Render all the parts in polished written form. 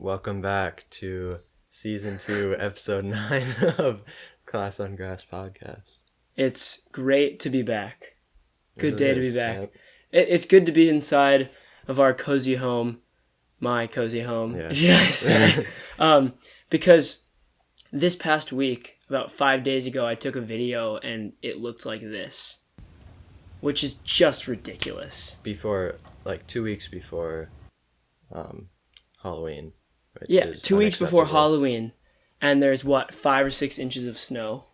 Welcome back to Season 2, Episode 9 of Class on Grass Podcast. It's great to be back. Good day to be back. Yep. It's good to be inside of our cozy home, my cozy home, Yeah. because this past week, about 5 days ago, I took a video and it looked like this, which is just ridiculous. 2 weeks before Halloween. Yeah, 2 weeks before Halloween, and there's 5 or 6 inches of snow.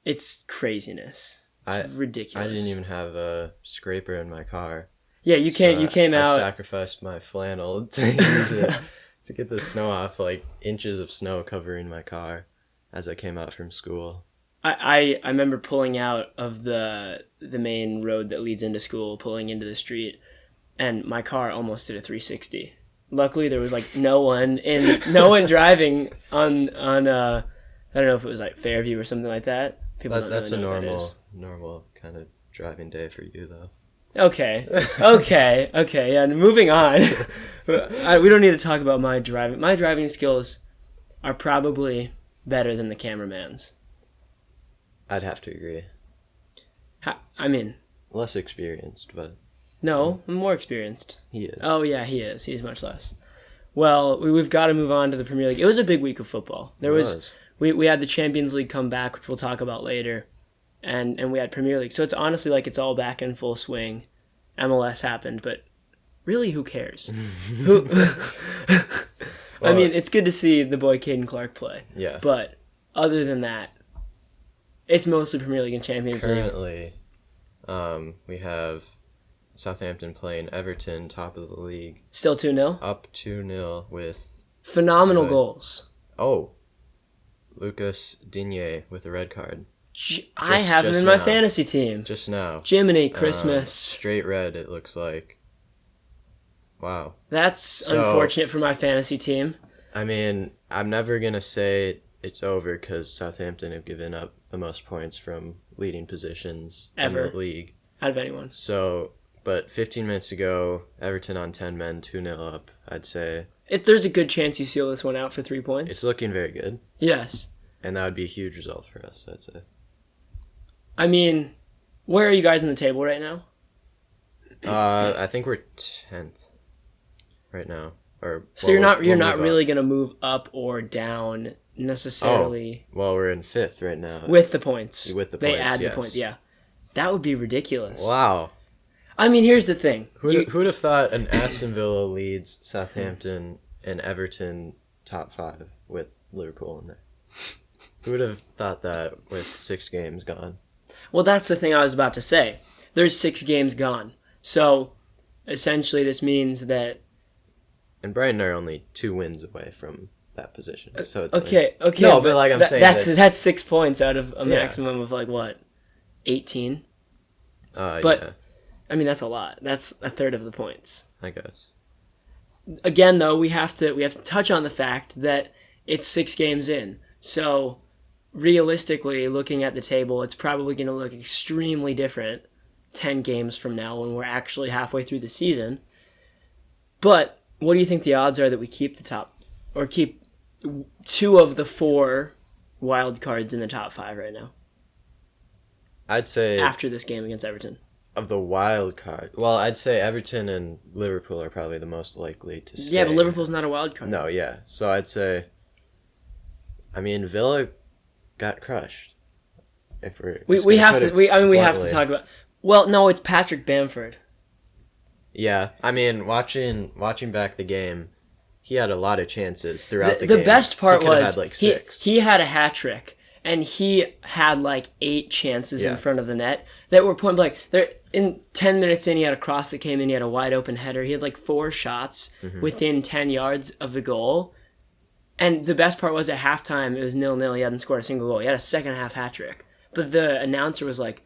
It's craziness. It's ridiculous. I didn't even have a scraper in my car. Yeah, you came out. I sacrificed my flannel to use it to get the snow off, like inches of snow covering my car as I came out from school. I remember pulling out of the main road that leads into school, pulling into the street, and my car almost did a 360. Luckily, there was no one driving on I don't know if it was like Fairview or something like that. That's a normal kind of driving day for you, though. Okay, yeah, moving on. We don't need to talk about my driving. My driving skills are probably better than the cameraman's. I'd have to agree. Less experienced, but... No, I'm more experienced. He is. Oh, yeah, he is. He's much less. Well, we've got to move on to the Premier League. It was a big week of football. We had the Champions League come back, which we'll talk about later, and we had Premier League. So it's honestly like it's all back in full swing. MLS happened, but really, who cares? I mean, it's good to see the boy Caden Clark play. Yeah. But other than that, it's mostly Premier League and Champions League. Currently, we have Southampton playing Everton, top of the league. Still 2-0? Up 2-0 with... Phenomenal goals. Oh, Lucas Digne with a red card. I have him in my fantasy team. Just now. Jiminy Christmas. Straight red, it looks like. Wow. That's unfortunate for my fantasy team. I mean, I'm never going to say it's over because Southampton have given up the most points from leading positions ever in the league. Out of anyone. So, but 15 minutes ago, Everton on 10 men, 2-0 up, I'd say. There's a good chance you seal this one out for 3 points. It's looking very good. Yes. And that would be a huge result for us, I'd say. I mean, where are you guys in the table right now? I think we're 10th right now. So you're not really going to move up or down necessarily. Oh, well, we're in 5th right now. With the points. They add the points, yeah. That would be ridiculous. Wow. I mean, here's the thing. Who'd have thought an Aston Villa leads Southampton and Everton top 5 with Liverpool in there? Who would have thought that with 6 games gone? Well, that's the thing I was about to say. There's 6 games gone. So, essentially, this means that... And Brighton are only 2 wins away from that position. So it's okay. No, but I'm saying... That's 6 points out of a maximum of, 18? But, yeah. I mean, that's a lot. That's a third of the points. I guess. Again, though, we have to touch on the fact that it's 6 games in. So, realistically, looking at the table, it's probably going to look extremely different 10 games from now when we're actually halfway through the season. But what do you think the odds are that we keep the top, or keep 2 of the 4 wild cards in the top 5 right now? I'd say... After this game against Everton. Of the wild card. Well, I'd say Everton and Liverpool are probably the most likely to stay. Yeah, but Liverpool's not a wild card. No, yeah. So I'd say... I mean, Villa got crushed. If we have to talk about... Well, no, it's Patrick Bamford. Yeah, I mean, watching back the game, he had a lot of chances throughout the game. The best part was had 6. He had a hat trick, and he had 8 chances in front of the net that were point blank. In 10 minutes in, he had a cross that came in. He had a wide open header. He had 4 shots within 10 yards of the goal. And the best part was at halftime, it was 0-0. He hadn't scored a single goal. He had a second half hat trick. But the announcer was like,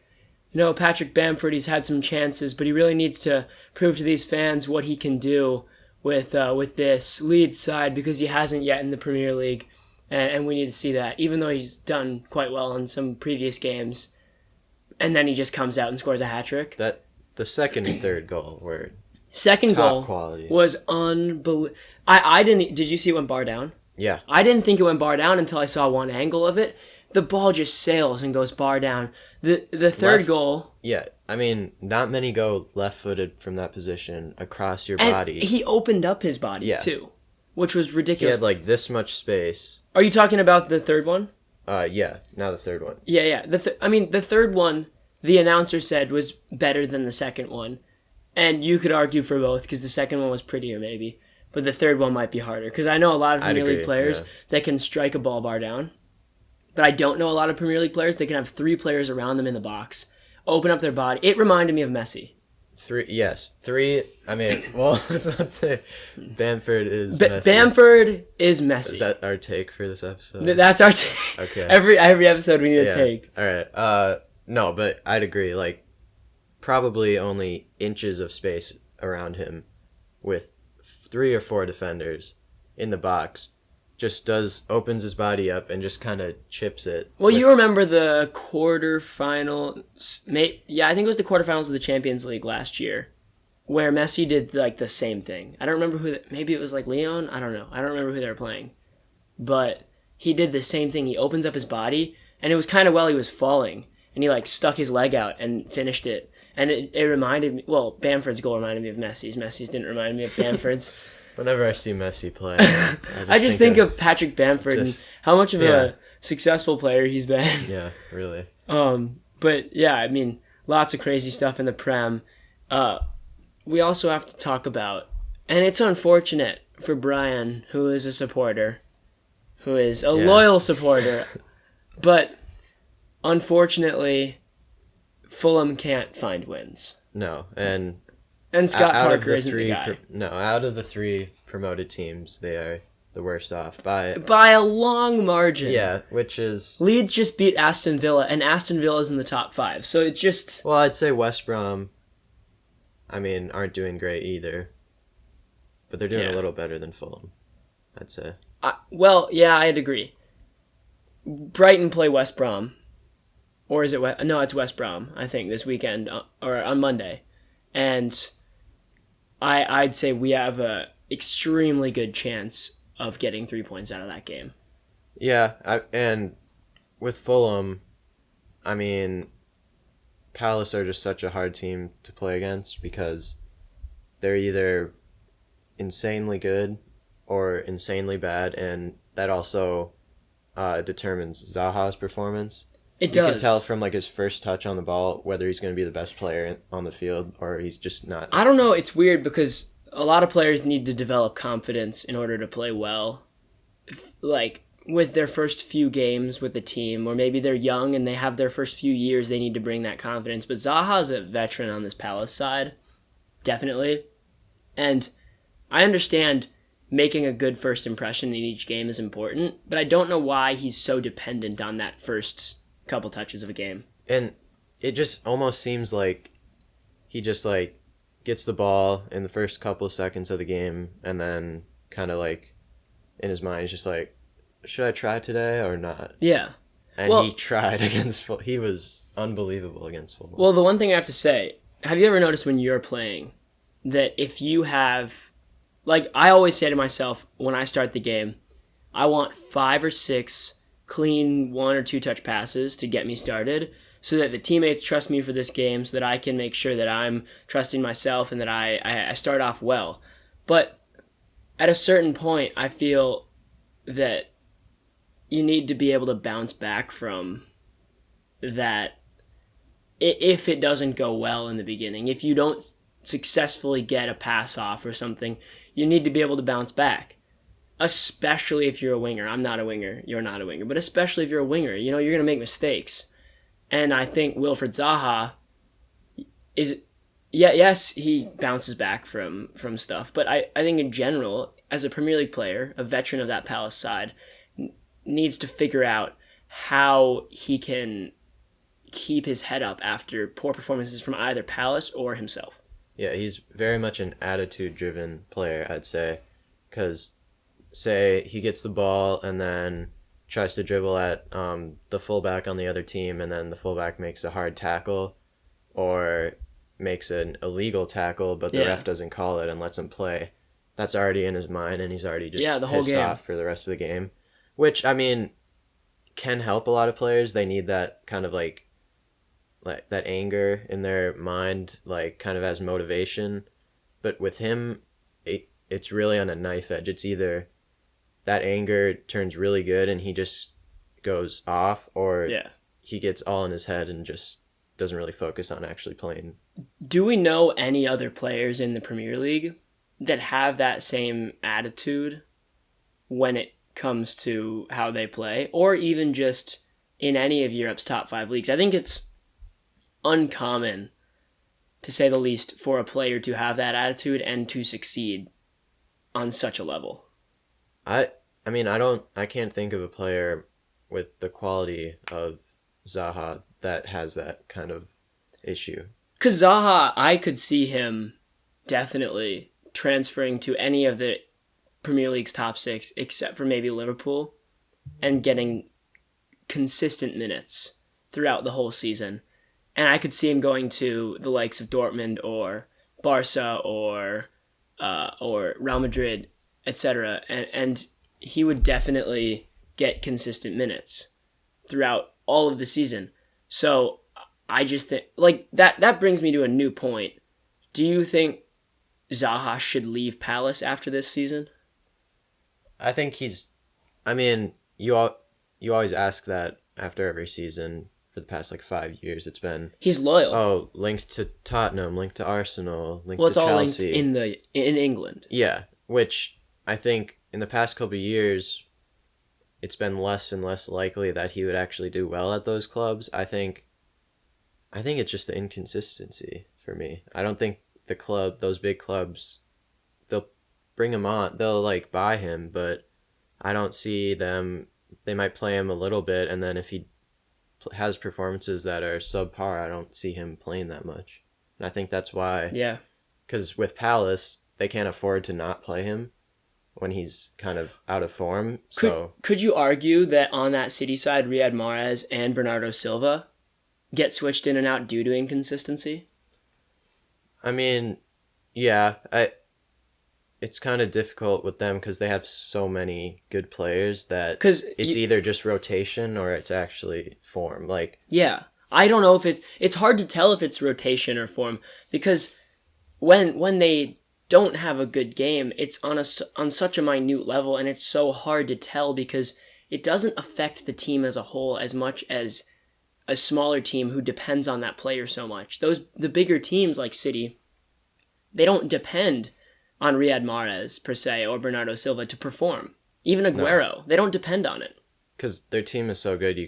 Patrick Bamford, he's had some chances, but he really needs to prove to these fans what he can do with this Leeds side because he hasn't yet in the Premier League. And we need to see that, even though he's done quite well in some previous games. And then he just comes out and scores a hat trick. The second and third goal were Second top goal quality. Was unbelievable. I didn't. Did you see it went bar down? Yeah. I didn't think it went bar down until I saw one angle of it. The ball just sails and goes bar down. The third goal. Yeah, I mean, not many go left-footed from that position across your And body. he opened up his body too, which was ridiculous. He had like this much space. Are you talking about the third one? Yeah. Now the third one. Yeah. The third one, the announcer said was better than the second one, and you could argue for both because the second one was prettier maybe, but the third one might be harder because I know a lot of Premier League players that can strike a ball bar down. But I don't know a lot of Premier League players. They can have 3 players around them in the box, open up their body. It reminded me of Messi. 3. I mean, well, let's not say Bamford is Messi. Bamford is Messi. Is that our take for this episode? That's our take. Okay. Every episode we need a take. All right. No, but I'd agree. Like, probably only inches of space around him with 3 or 4 defenders in the box. Just opens his body up and just kind of chips it. Well, you remember the quarterfinal, I think it was the quarterfinals of the Champions League last year, where Messi did like the same thing. I don't remember maybe it was like Lyon. I don't know. I don't remember who they were playing, but he did the same thing. He opens up his body, and it was kind of while he was falling, and he like stuck his leg out and finished it. And it reminded me. Well, Bamford's goal reminded me of Messi's. Messi's didn't remind me of Bamford's. Whenever I see Messi play, I just think of Patrick Bamford and how much of a successful player he's been. Yeah, really. But yeah, I mean, lots of crazy stuff in the Prem. We also have to talk about, and it's unfortunate for Brian, who is a supporter, who is a loyal supporter, but unfortunately, Fulham can't find wins. No, and Scott Parker isn't the guy. Out of the 3 promoted teams, they are the worst off by a long margin. Yeah, which is Leeds just beat Aston Villa, and Aston Villa's in the top 5. So it's just well, I'd say West Brom, I mean, aren't doing great either, but they're doing a little better than Fulham, I'd say. I'd agree. Brighton play West Brom, or is it? No, it's West Brom. I think this weekend or on Monday, and I'd say we have a extremely good chance of getting 3 points out of that game. Yeah, and with Fulham, I mean, Palace are just such a hard team to play against because they're either insanely good or insanely bad, and that also determines Zaha's performance. It does. You can tell from like his first touch on the ball whether he's going to be the best player on the field or he's just not. I don't know. It's weird because a lot of players need to develop confidence in order to play well. Like with their first few games with the team, or maybe they're young and they have their first few years, they need to bring that confidence. But Zaha's a veteran on this Palace side, definitely. And I understand making a good first impression in each game is important, but I don't know why he's so dependent on that first couple touches of a game. And it just almost seems like he just like gets the ball in the first couple of seconds of the game and then kind of like in his mind he's just like, should I try today or not? Yeah. And he tried against Fulham. He was unbelievable against Fulham. Well, the one thing I have to say, have you ever noticed when you're playing that if you have, like I always say to myself when I start the game, I want 5 or 6 clean 1 or 2 touch passes to get me started so that the teammates trust me for this game, so that I can make sure that I'm trusting myself and that I start off well. But at a certain point, I feel that you need to be able to bounce back from that if it doesn't go well in the beginning. If you don't successfully get a pass off or something, you need to be able to bounce back. Especially if you're a winger. I'm not a winger. You're not a winger. But especially if you're a winger, you know, you're going to make mistakes. And I think Wilfried Zaha is, yes, he bounces back from stuff. But I think in general, as a Premier League player, a veteran of that Palace side, needs to figure out how he can keep his head up after poor performances from either Palace or himself. Yeah, he's very much an attitude-driven player, I'd say. Because, say, he gets the ball and then tries to dribble at the fullback on the other team, and then the fullback makes a hard tackle, or makes an illegal tackle, but the ref doesn't call it and lets him play, that's already in his mind, and he's already just the whole pissed game off for the rest of the game. Which, I mean, can help a lot of players. They need that kind of like that anger in their mind, like kind of as motivation. But with him, it's really on a knife edge. It's either that anger turns really good and he just goes off, or he gets all in his head and just doesn't really focus on actually playing. Do we know any other players in the Premier League that have that same attitude when it comes to how they play, or even just in any of Europe's top 5 leagues? I think it's uncommon, to say the least, for a player to have that attitude and to succeed on such a level. I mean, I can't think of a player with the quality of Zaha that has that kind of issue. Because Zaha, I could see him definitely transferring to any of the Premier League's top 6, except for maybe Liverpool, and getting consistent minutes throughout the whole season. And I could see him going to the likes of Dortmund or Barca or Real Madrid, etc. And he would definitely get consistent minutes throughout all of the season. So I just think, like, that brings me to a new point. Do you think Zaha should leave Palace after this season? I think you always ask that after every season. For the past 5 years, it's been, he's loyal. Oh, linked to Tottenham, linked to Arsenal, linked to Chelsea. Well, it's all linked in England. Yeah, which I think in the past couple of years, it's been less and less likely that he would actually do well at those clubs. I think it's just the inconsistency for me. I don't think those big clubs, they'll bring him on, they'll buy him, but I don't see them. They might play him a little bit, and then if he has performances that are subpar, I don't see him playing that much. And I think that's why. Yeah. Because with Palace, they can't afford to not play him when he's kind of out of form. Could you argue that on that City side, Riyad Mahrez and Bernardo Silva get switched in and out due to inconsistency? I mean, yeah. It's kind of difficult with them because they have so many good players that it's either just rotation or it's actually form. Yeah, I don't know if it's hard to tell if it's rotation or form, because when they don't have a good game, it's on such a minute level, and it's so hard to tell because it doesn't affect the team as a whole as much as a smaller team who depends on that player so much. The bigger teams like City, they don't depend on Riyad Mahrez, per se, or Bernardo Silva to perform. Even Aguero, they don't depend on it. Because their team is so good,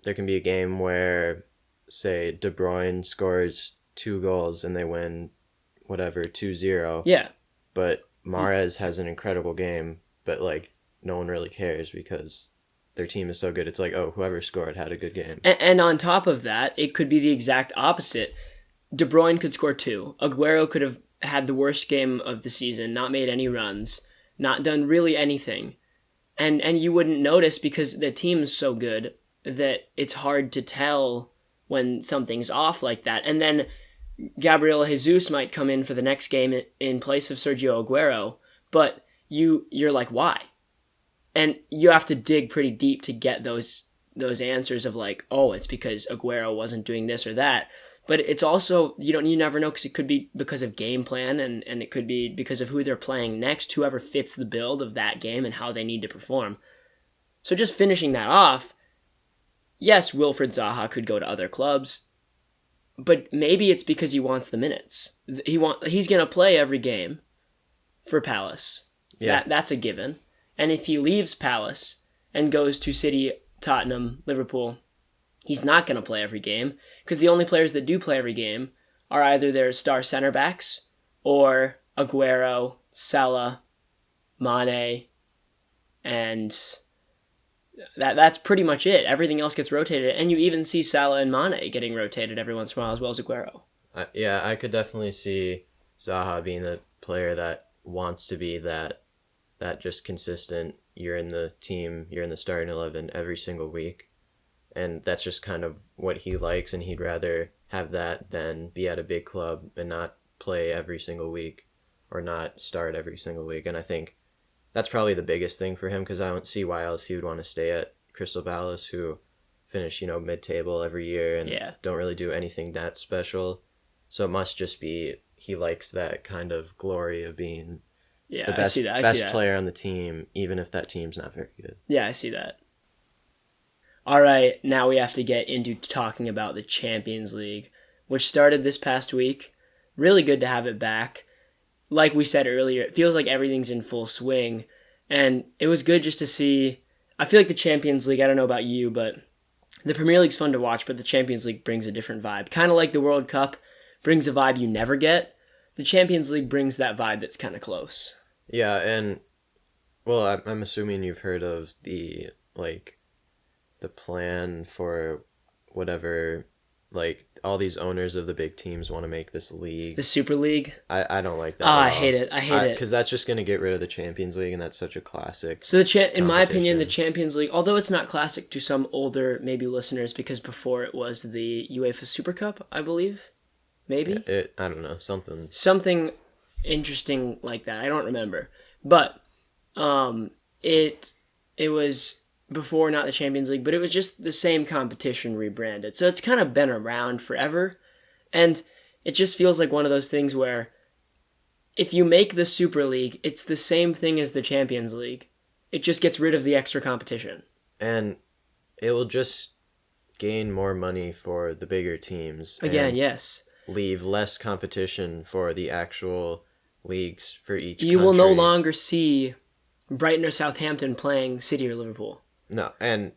there can be a game where, say, De Bruyne scores 2 goals and they win, 2-0. Yeah. But Mahrez has an incredible game, but, no one really cares because their team is so good. It's whoever scored had a good game. And on top of that, it could be the exact opposite. De Bruyne could score 2. Aguero could have had the worst game of the season, not made any runs, not done really anything. And you wouldn't notice because the team is so good that it's hard to tell when something's off like that. And then Gabriel Jesus might come in for the next game in place of Sergio Aguero, but you're like, why? And you have to dig pretty deep to get those answers of it's because Aguero wasn't doing this or that. But it's also, you never know, because it could be because of game plan and it could be because of who they're playing next, whoever fits the build of that game and how they need to perform. So just finishing that off, yes, Wilfried Zaha could go to other clubs, but maybe it's because he wants the minutes. He's going to play every game for Palace. Yeah. That's a given. And if he leaves Palace and goes to City, Tottenham, Liverpool, he's not going to play every game because the only players that do play every game are either their star center backs or Aguero, Salah, Mane, and that's pretty much it. Everything else gets rotated, and you even see Salah and Mane getting rotated every once in a while as well as Aguero. Yeah, I could definitely see Zaha being the player that wants to be that just consistent. You're in the team, you're in the starting 11 every single week. and that's just kind of what he likes, and he'd rather have that than be at a big club and not play every single week or not start every single week. And I think that's probably the biggest thing for him, because I don't see why else he would want to stay at Crystal Palace, who finish, mid-table every year and don't really do anything that special. So it must just be he likes that kind of glory of being the best player on the team, even if that team's not very good. Yeah, I see that. All right, now we have to get into talking about the Champions League, which started this past week. Really good to have it back. Like we said earlier, it feels like everything's in full swing, and it was good just to see. I feel like the Champions League, I don't know about you, but the Premier League's fun to watch, but the Champions League brings a different vibe. Kind of like the World Cup brings a vibe you never get. The Champions League brings that vibe that's kind of close. Yeah, and, well, I'm assuming you've heard of the plan for whatever, all these owners of the big teams want to make this league. The Super League? I don't like that I hate it. I hate it. Because that's just going to get rid of the Champions League, and that's such a classic So, in my opinion, the Champions League, although it's not classic to some older, maybe, listeners, because before it was the UEFA Super Cup, I believe. Maybe? I don't know. Something interesting like that. I don't remember. But it was before, not the Champions League, but it was just the same competition rebranded. So it's kind of been around forever. And it just feels like one of those things where if you make the Super League, it's the same thing as the Champions League. It just gets rid of the extra competition. And it will just gain more money for the bigger teams. Again, yes. Leave less competition for the actual leagues for each country. You will no longer see Brighton or Southampton playing City or Liverpool. No, and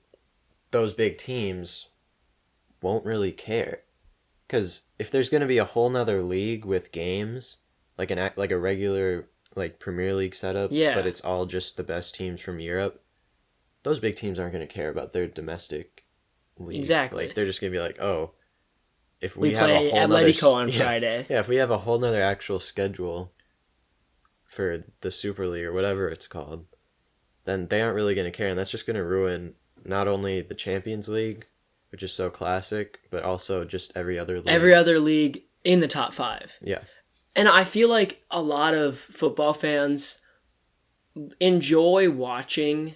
those big teams won't really care. Because if there's going to be a whole nother league with games, like a regular Premier League setup, but it's all just the best teams from Europe, those big teams aren't going to care about their domestic league. Exactly. They're just going to be like, oh, if we have play a whole Atletico on Friday. Yeah, if we have a whole nother actual schedule for the Super League or whatever it's called, then they aren't really going to care, and that's just going to ruin not only the Champions League, which is so classic, but also just every other league. Every other league in the top 5. Yeah. And I feel like a lot of football fans enjoy watching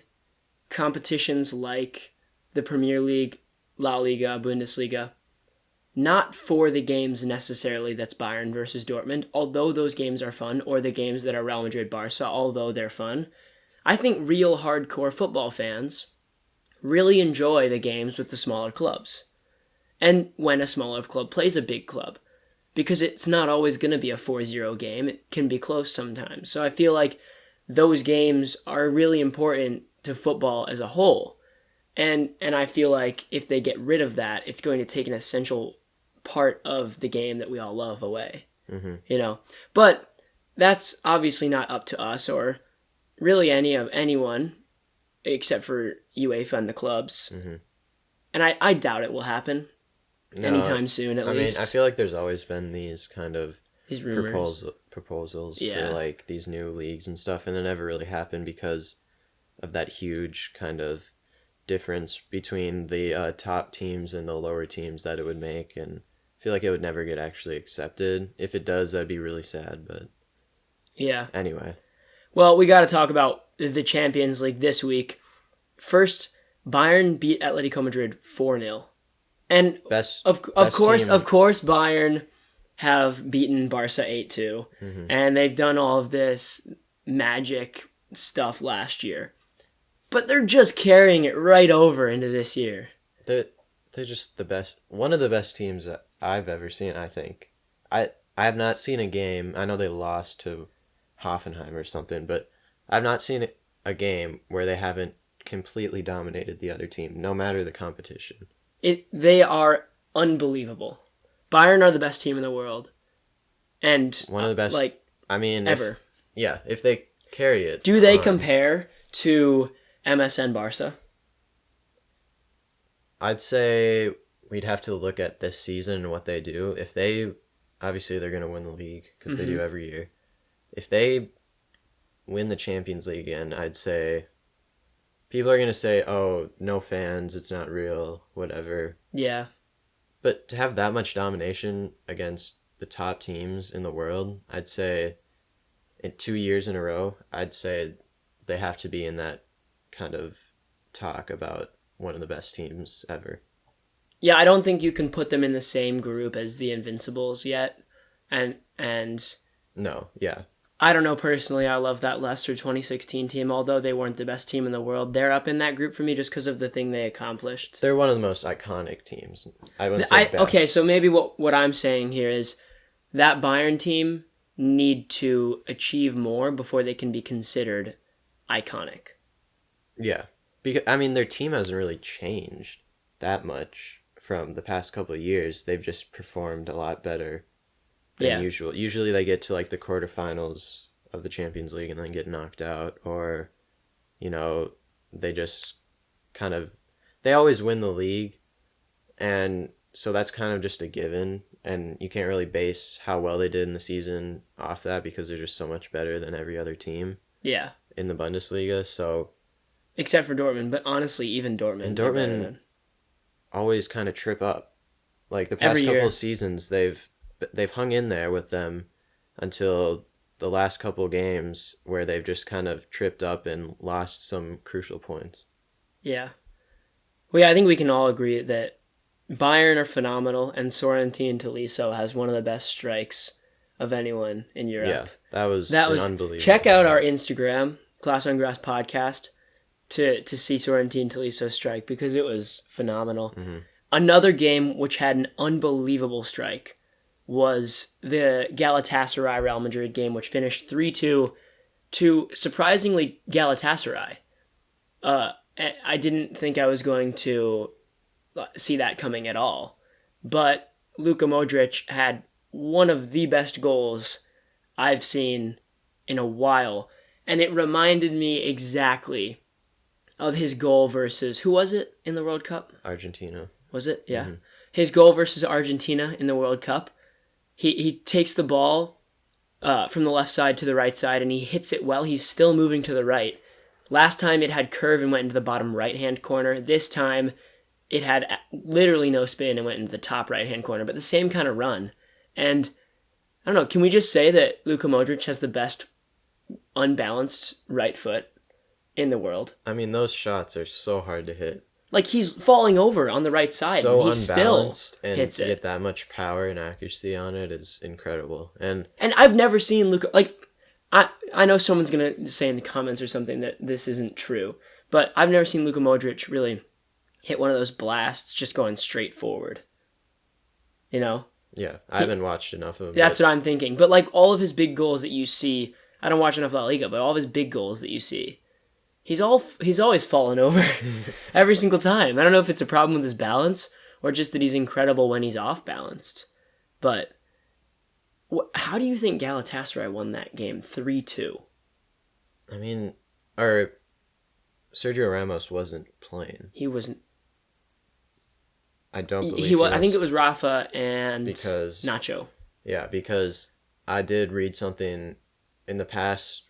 competitions like the Premier League, La Liga, Bundesliga, not for the games necessarily that's Bayern versus Dortmund, although those games are fun, or the games that are Real Madrid, Barca, although they're fun. I think real hardcore football fans really enjoy the games with the smaller clubs. And when a smaller club plays a big club, because it's not always going to be a 4-0 game, it can be close sometimes. So I feel like those games are really important to football as a whole. And I feel like if they get rid of that, it's going to take an essential part of the game that we all love away. Mm-hmm. But that's obviously not up to us or really anyone except for UEFA and the clubs. Mm-hmm. And I doubt it will happen anytime soon, at least. I mean, I feel like there's always been these kind of these rumors. proposals for these new leagues and stuff, and it never really happened because of that huge kind of difference between the top teams and the lower teams that it would make, and I feel like it would never get actually accepted. If it does, that'd be really sad, but yeah. Anyway. Well, we got to talk about the Champions League this week. First, Bayern beat Atletico Madrid 4-0. And of course, Bayern have beaten Barca 8-2. Mm-hmm. And they've done all of this magic stuff last year. But they're just carrying it right over into this year. They're just the best. One of the best teams that I've ever seen, I think. I have not seen a game. I know they lost to Hoffenheim or something, but I've not seen a game where they haven't completely dominated the other team, no matter the competition. They are unbelievable. Bayern are the best team in the world, and one of the best. Ever. If they carry it. Do they compare to MSN Barca? I'd say we'd have to look at this season and what they do. If they, obviously they're going to win the league because they do every year. If they win the Champions League again, I'd say people are going to say, oh, no fans, it's not real, whatever. Yeah. But to have that much domination against the top teams in the world, I'd say in 2 years in a row, I'd say they have to be in that kind of talk about one of the best teams ever. Yeah, I don't think you can put them in the same group as the Invincibles yet. And no, yeah. I don't know personally, I love that Leicester 2016 team, although they weren't the best team in the world. They're up in that group for me just because of the thing they accomplished. They're one of the most iconic teams. I wouldn't say best. Okay, so maybe what I'm saying here is that Bayern team need to achieve more before they can be considered iconic. Yeah. Because their team hasn't really changed that much from the past couple of years. They've just performed a lot better than usual. Usually they get to like the quarterfinals of the Champions League and then get knocked out, or they just they always win the league, and so that's kind of just a given, and you can't really base how well they did in the season off that because they're just so much better than every other team in the Bundesliga. So except for Dortmund, but honestly even Dortmund always kind of trip up. Like the past couple of seasons they've hung in there with them until the last couple of games where they've just kind of tripped up and lost some crucial points. Yeah. Well, yeah, I think we can all agree that Bayern are phenomenal, and Sorrentino Tolisso has one of the best strikes of anyone in Europe. Yeah, that was unbelievable. Check out our Instagram, Class on Grass Podcast, to see Sorrentino Tolisso strike, because it was phenomenal. Mm-hmm. Another game which had an unbelievable strike was the Galatasaray Real Madrid game, which finished 3-2 to, surprisingly, Galatasaray. I didn't think I was going to see that coming at all. But Luka Modric had one of the best goals I've seen in a while. And it reminded me exactly of his goal versus, who was it in the World Cup? Argentina. Was it? Yeah. Mm-hmm. His goal versus Argentina in the World Cup. He takes the ball from the left side to the right side, and he hits it well. He's still moving to the right. Last time it had curve and went into the bottom right-hand corner. This time it had literally no spin and went into the top right-hand corner, but the same kind of run. And I don't know, can we just say that Luka Modric has the best unbalanced right foot in the world? Those shots are so hard to hit. Like, he's falling over on the right side, so and he still hits to it. Get that much power and accuracy on it is incredible. And I've never seen Luka, like, I know someone's going to say in the comments or something that this isn't true, but I've never seen Luka Modric really hit one of those blasts just going straight forward. Yeah, I haven't watched enough of him. That's what I'm thinking. But, like, all of his big goals that you see, I don't watch enough La Liga, but all of his big goals that you see, he's always fallen over every single time. I don't know if it's a problem with his balance or just that he's incredible when he's off balanced. But how do you think Galatasaray won that game 3-2? Sergio Ramos wasn't playing. He wasn't. I don't believe he was. I think it was Rafa and Nacho. Yeah, because I did read something in the past.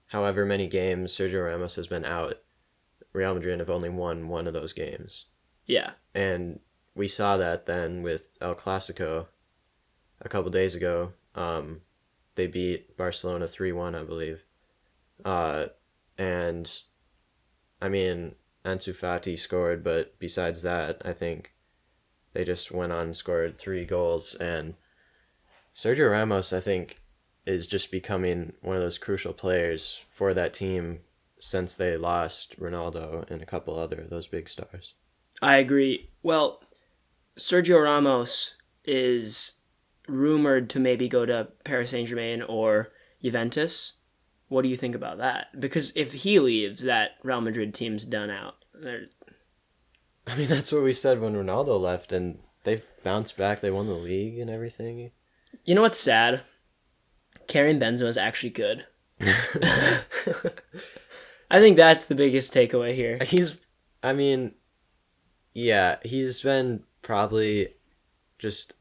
However many games Sergio Ramos has been out, Real Madrid have only won one of those games. Yeah. And we saw that then with El Clasico a couple days ago. They beat Barcelona 3-1, I believe. And, Ansu Fati scored, but besides that, I think they just went on and scored 3 goals. And Sergio Ramos, I think, is just becoming one of those crucial players for that team since they lost Ronaldo and a couple other of those big stars. I agree. Well, Sergio Ramos is rumored to maybe go to Paris Saint-Germain or Juventus. What do you think about that? Because if he leaves, that Real Madrid team's done out. That's what we said when Ronaldo left, and they bounced back. They won the league and everything. You know what's sad? Karim Benzema is actually good. I think that's the biggest takeaway here. He's been probably just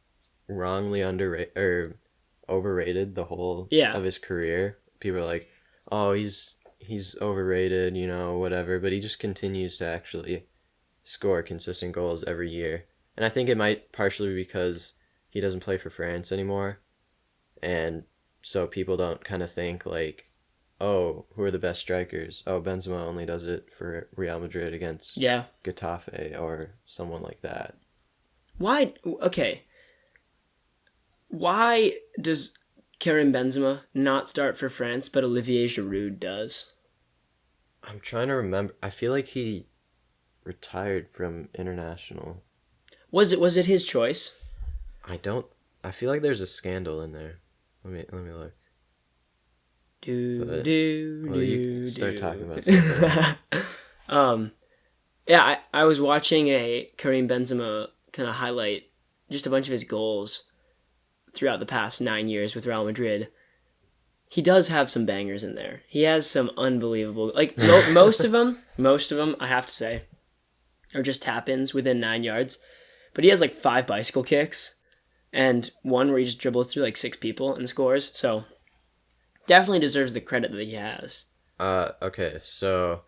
wrongly underrated or overrated the whole of his career. People are like, oh, he's he's overrated, whatever, but he just continues to actually score consistent goals every year. And I think it might partially be because he doesn't play for France anymore. And so people don't kind of think like, oh, who are the best strikers? Oh, Benzema only does it for Real Madrid against Getafe or someone like that. Why? Okay. Why does Karim Benzema not start for France, but Olivier Giroud does? I'm trying to remember. I feel like he retired from international. Was it his choice? I feel like there's a scandal in there. Let me look. Start talking about something. Yeah, I was watching a Karim Benzema kind of highlight just a bunch of his goals throughout the past 9 years with Real Madrid. He does have some bangers in there. He has some unbelievable, like most of them, I have to say, are just tap-ins within 9 yards. But he has like 5 bicycle kicks and one where he just dribbles through like 6 people and scores. So definitely deserves the credit that he has. Okay, so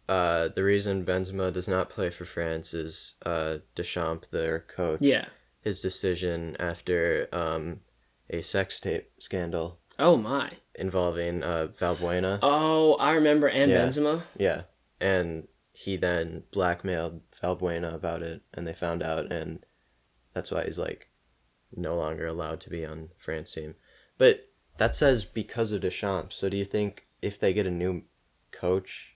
the reason Benzema does not play for France is Deschamps, their coach. Yeah. His decision after a sex tape scandal. Oh my. Involving Valbuena. Oh, I remember, and Benzema. Yeah, and he then blackmailed Valbuena about it, and they found out, and that's why he's like no longer allowed to be on France team. But that says because of Deschamps. So do you think if they get a new coach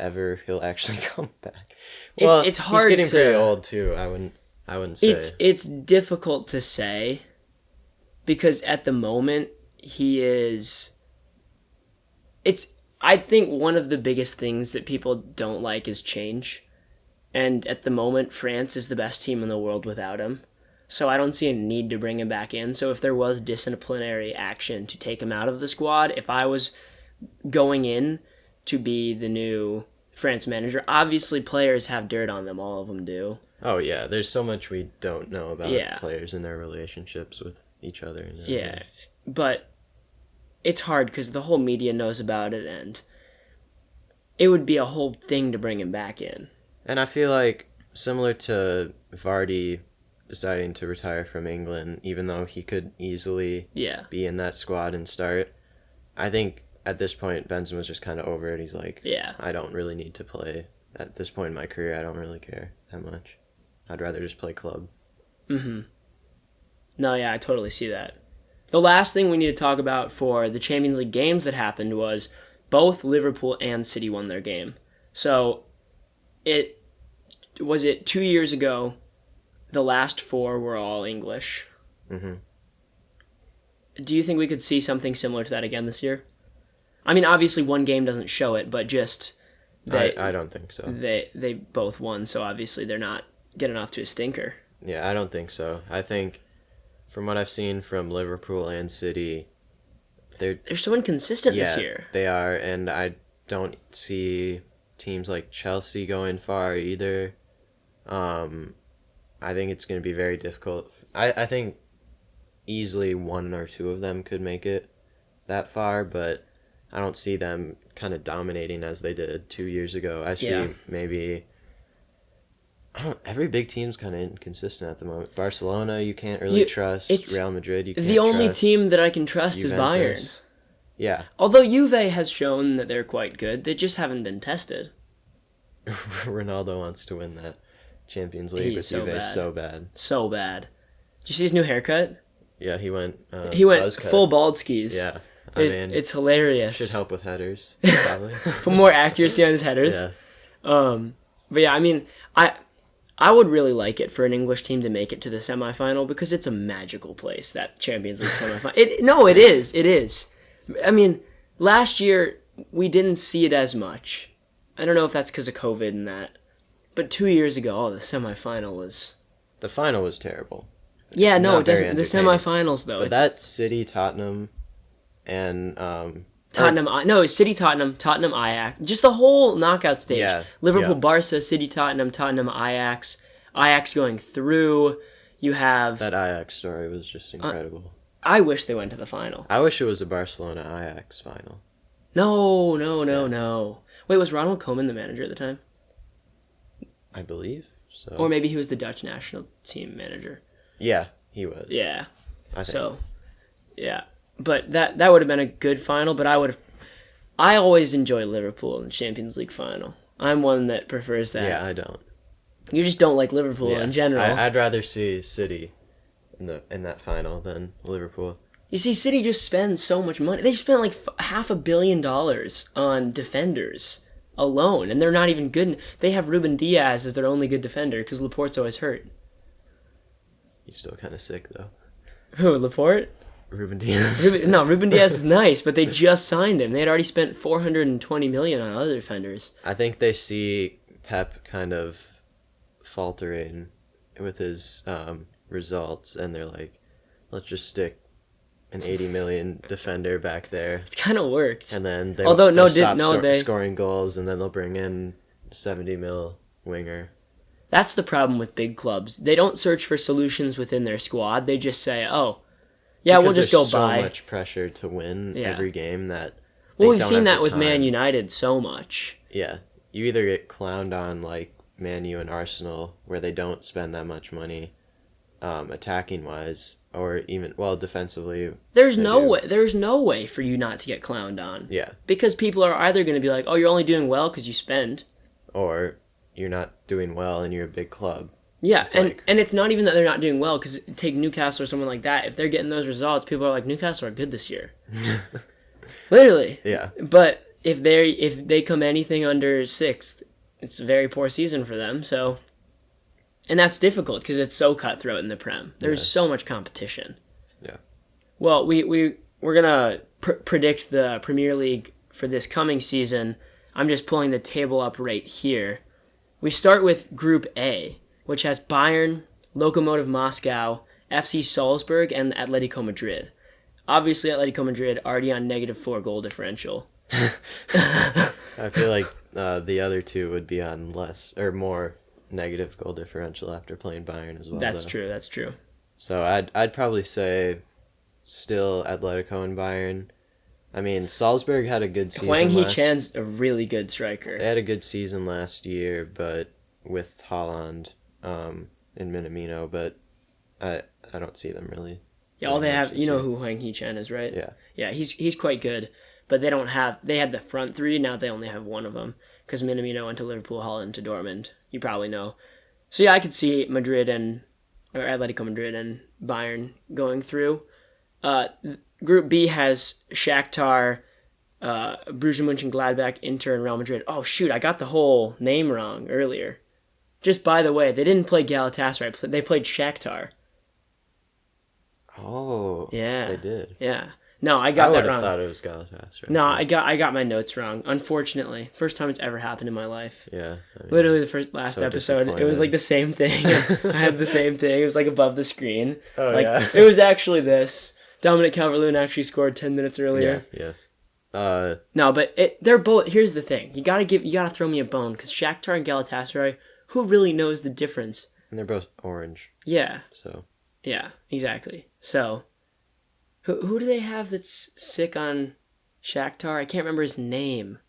ever, he'll actually come back? Well, it's hard. He's getting pretty old too. I wouldn't say. It's difficult to say because at the moment he is. I think one of the biggest things that people don't like is change. And at the moment, France is the best team in the world without him. So I don't see a need to bring him back in. So if there was disciplinary action to take him out of the squad, if I was going in to be the new France manager, obviously players have dirt on them. All of them do. Oh, yeah. There's so much we don't know about players and their relationships with each other. Yeah. But it's hard because the whole media knows about it, and it would be a whole thing to bring him back in. And I feel like similar to Vardy deciding to retire from England, even though he could easily be in that squad and start, I think at this point Benzema's just kind of over it. He's like, I don't really need to play. At this point in my career, I don't really care that much. I'd rather just play club. Mm-hmm. No, yeah, I totally see that. The last thing we need to talk about for the Champions League games that happened was both Liverpool and City won their game. So, it 2 years ago, the last 4 were all English. Mm-hmm. Do you think we could see something similar to that again this year? I mean, obviously one game doesn't show it, but just... I don't think so. They both won, so obviously they're not getting off to a stinker. Yeah, I don't think so. I think... From what I've seen from Liverpool and City, they're so inconsistent this year. They are, and I don't see teams like Chelsea going far either. I think it's going to be very difficult. I think easily 1 or 2 of them could make it that far, but I don't see them kind of dominating as they did 2 years ago. I see maybe... every big team's kind of inconsistent at the moment. Barcelona, you can't really trust. Real Madrid, you can't trust. The only team that I can trust is Bayern. Yeah. Although Juve has shown that they're quite good, they just haven't been tested. Ronaldo wants to win that Champions League with Juve so bad. So bad. Did you see his new haircut? Yeah, he went full bald skis. Yeah. It's hilarious. Should help with headers, probably. Put more accuracy on his headers. Yeah. But yeah, I mean, I would really like it for an English team to make it to the semifinal because it's a magical place, that Champions League semifinal. It is. It is. I mean, last year we didn't see it as much. I don't know if that's because of COVID and that. But 2 years ago, the semifinal was... The final was terrible. Yeah, no, it doesn't. The semifinals, though. But that City, Tottenham, and... City, Tottenham, Ajax. Just the whole knockout stage. Yeah, Liverpool, Barca, City, Tottenham, Ajax. Ajax going through. You have... That Ajax story was just incredible. I wish they went to the final. I wish it was a Barcelona-Ajax final. No. Wait, was Ronald Koeman the manager at the time? I believe so. Or maybe he was the Dutch national team manager. Yeah, he was. Yeah. Yeah. But that would have been a good final, but I always enjoy Liverpool in the Champions League final. I'm one that prefers that. Yeah, I don't. You just don't like Liverpool in general. I'd rather see City in that final than Liverpool. You see, City just spends so much money. They spent like $500 million on defenders alone, and they're not even good. They have Ruben Diaz as their only good defender because Laporte's always hurt. He's still kind of sick, though. Who, Laporte? Ruben Diaz. Ruben Diaz is nice, but they just signed him. They had already spent $420 million on other defenders. I think they see Pep kind of faltering with his results, and they're like, let's just stick an 80 million defender back there. It's kind of worked. And then they'll stop scoring goals, and then they'll bring in 70 mil winger. That's the problem with big clubs. They don't search for solutions within their squad. They just say, oh, yeah, we'll just go buy. There's so much pressure to win every game that... Well, we've seen that with Man United so much. Yeah. You either get clowned on like Man U and Arsenal, where they don't spend that much money attacking-wise, or even, defensively. There's no way for you not to get clowned on. Yeah. Because people are either going to be like, oh, you're only doing well because you spend. Or you're not doing well and you're a big club. Yeah, and it's not even that they're not doing well, because take Newcastle or someone like that. If they're getting those results, people are like, Newcastle are good this year. Literally. Yeah. But if they come anything under 6th, it's a very poor season for them. So, and that's difficult because it's so cutthroat in the Prem. There's so much competition. Yeah. Well, we're gonna predict the Premier League for this coming season. I'm just pulling the table up right here. We start with Group A, which has Bayern, Lokomotiv Moscow, FC Salzburg, and Atletico Madrid. Obviously, Atletico Madrid already on -4 goal differential. I feel like the other two would be on less or more negative goal differential after playing Bayern as well. That's true. So I'd probably say still Atletico and Bayern. I mean, Salzburg had a good season. Hwang Hee-chan's a really good striker. They had a good season last year, but with Haaland and Minamino, but I don't see them really. Yeah, all they have, you know who Hwang Hee-chan is, right? Yeah. Yeah, he's quite good, but they had the front three, now they only have one of them, because Minamino went to Liverpool, Haaland to Dortmund, you probably know. So yeah, I could see Atletico Madrid and Bayern going through. Group B has Shakhtar, Borussia Mönchengladbach, Inter, and Real Madrid. Oh shoot, I got the whole name wrong earlier. Just by the way, they didn't play Galatasaray, they played Shakhtar. Oh, yeah, they did. Yeah, no, I got that wrong. I would have thought it was Galatasaray. No, I got my notes wrong. Unfortunately, first time it's ever happened in my life. Yeah, I mean, literally the last episode, it was like the same thing. I had the same thing. It was like above the screen. Oh like, yeah, it was actually this. Dominic Calvert-Lewin actually scored 10 minutes earlier. Yeah. No, but they're both. Here's the thing: you gotta throw me a bone, because Shakhtar and Galatasaray. Who really knows the difference? And they're both orange. Yeah. So. Yeah, exactly. So, who do they have that's sick on Shakhtar? I can't remember his name.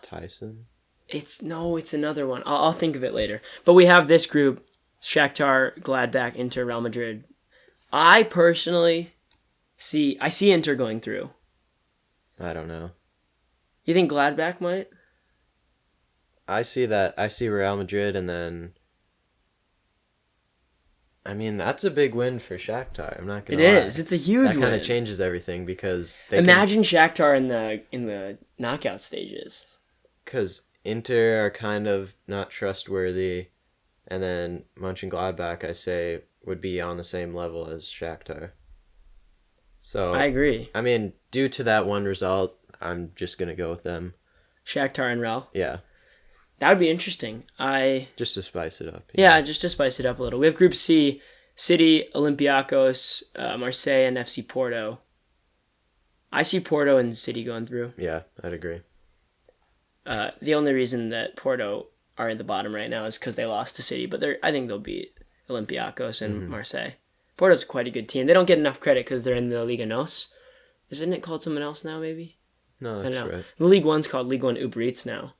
Tyson? It's another one. I'll think of it later. But we have this group: Shakhtar, Gladbach, Inter, Real Madrid. I personally see Inter going through. I don't know. You think Gladbach might? I see that. I see Real Madrid, and then... I mean, that's a big win for Shakhtar. I'm not going to lie. It is. It's a huge win. That kind of changes everything, because... Imagine Shakhtar in the knockout stages. Because Inter are kind of not trustworthy, and then Mönchengladbach, I say, would be on the same level as Shakhtar. So I agree. I mean, due to that one result, I'm just going to go with them. Shakhtar and Real? Yeah. That would be interesting. Just to spice it up. Yeah, just to spice it up a little. We have Group C, City, Olympiacos, Marseille, and FC Porto. I see Porto and City going through. Yeah, I'd agree. The only reason that Porto are in the bottom right now is because they lost to City, but I think they'll beat Olympiacos and Marseille. Porto's quite a good team. They don't get enough credit because they're in the Liga NOS, Isn't it called something else now, maybe? No, that's right. The League One's called League One Uber Eats now.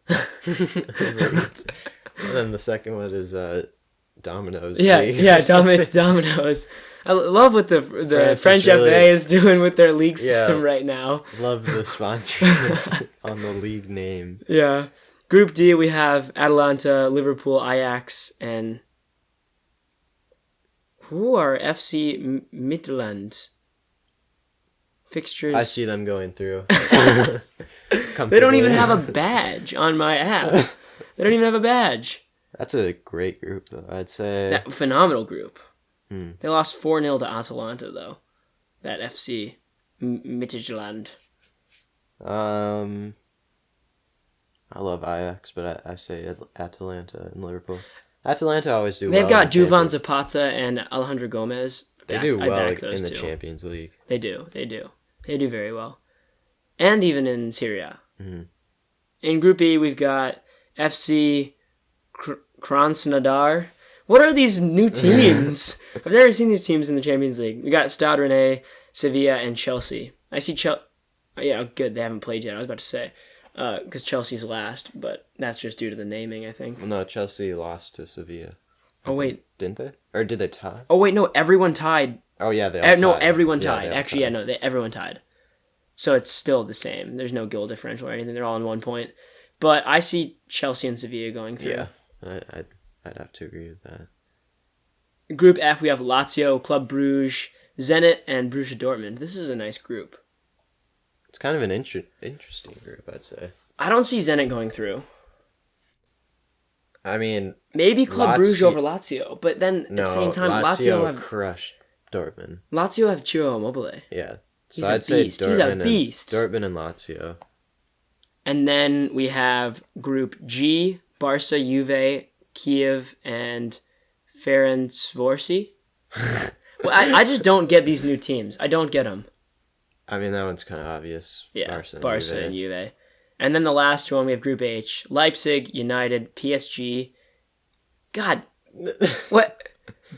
And then the second one is Domino's. Yeah, it's Domino's. I love what the French FA is doing with their league system right now. Love the sponsorships on the league name. Yeah. Group D, we have Atalanta, Liverpool, Ajax, and who are FC Midtjylland? Fixtures. I see them going through. They don't even have a badge on my app. They don't even have a badge. That's a great group, though. I'd say phenomenal group. They lost 4-0 to Atalanta, though. That FC Midtjylland. I love Ajax, but I say Atalanta and Liverpool. Atalanta always do well. They've got Duvan Zapata and Alejandro Gomez. They do well in the Champions League. They do. They do very well. And even in Serie A. Mm-hmm. In Group E, we've got FC Krasnodar. What are these new teams? I've never seen these teams in the Champions League. We got Stade Rennais, Sevilla, and Chelsea. I see Yeah, good. They haven't played yet. I was about to say. Because Chelsea's last, but that's just due to the naming, I think. Well, no, Chelsea lost to Sevilla. Wait. Didn't they? Or did they tie? Oh, wait, no. Everyone tied. Oh, yeah, they all tied. No, everyone tied. Actually, everyone tied. So it's still the same. There's no goal differential or anything. They're all on 1 point. But I see Chelsea and Sevilla going through. Yeah, I'd have to agree with that. Group F, we have Lazio, Club Brugge, Zenit, and Borussia Dortmund. This is a nice group. It's kind of an interesting group, I'd say. I don't see Zenit going through. I mean... Maybe Club Brugge over Lazio, but then at the same time, Lazio have... crushed Dortmund. Lazio have Ciro Immobile. Yeah. So I'd say Dortmund. He's a beast. Dortmund and Lazio. And then we have Group G, Barca, Juve, Kiev, and Ferencvárosi. Well, I just don't get these new teams. I don't get them. I mean, that one's kind of obvious. Yeah, Barca and Juve. And then the last one, we have Group H. Leipzig, United, PSG. God, what?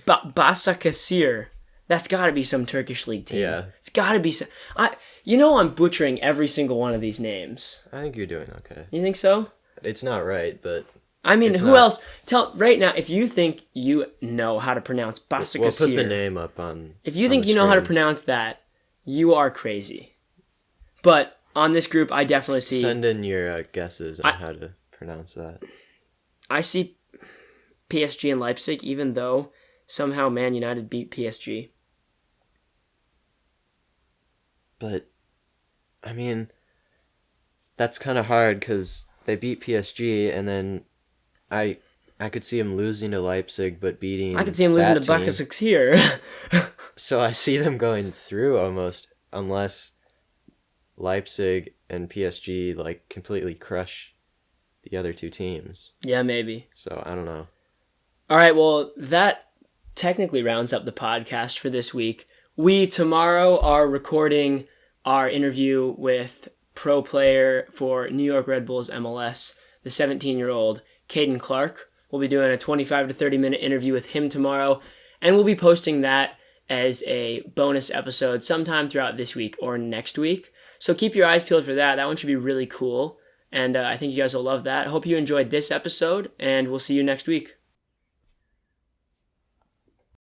Başakşehir. That's got to be some Turkish league team. Yeah. It's got to be some... I'm butchering every single one of these names. I think you're doing okay. You think so? It's not right, but... I mean, who else? Tell right now, if you think you know how to pronounce Başakşehir... We'll put the name up on... If you think you know how to pronounce that, you are crazy. But on this group, I definitely see... Send in your guesses on how to pronounce that. I see PSG and Leipzig, even though somehow Man United beat PSG. But, I mean, that's kind of hard because they beat PSG, and then I could see them losing to Leipzig, but beating... I could see them losing to Başakşehir. So I see them going through almost, unless Leipzig and PSG completely crush the other two teams. Yeah, maybe. So I don't know. All right, well, that technically rounds up the podcast for this week. We tomorrow are recording our interview with pro player for New York Red Bulls MLS, the 17-year-old Caden Clark. We'll be doing a 25 to 30-minute interview with him tomorrow, and we'll be posting that as a bonus episode sometime throughout this week or next week. So keep your eyes peeled for that. That one should be really cool, and I think you guys will love that. I hope you enjoyed this episode, and we'll see you next week.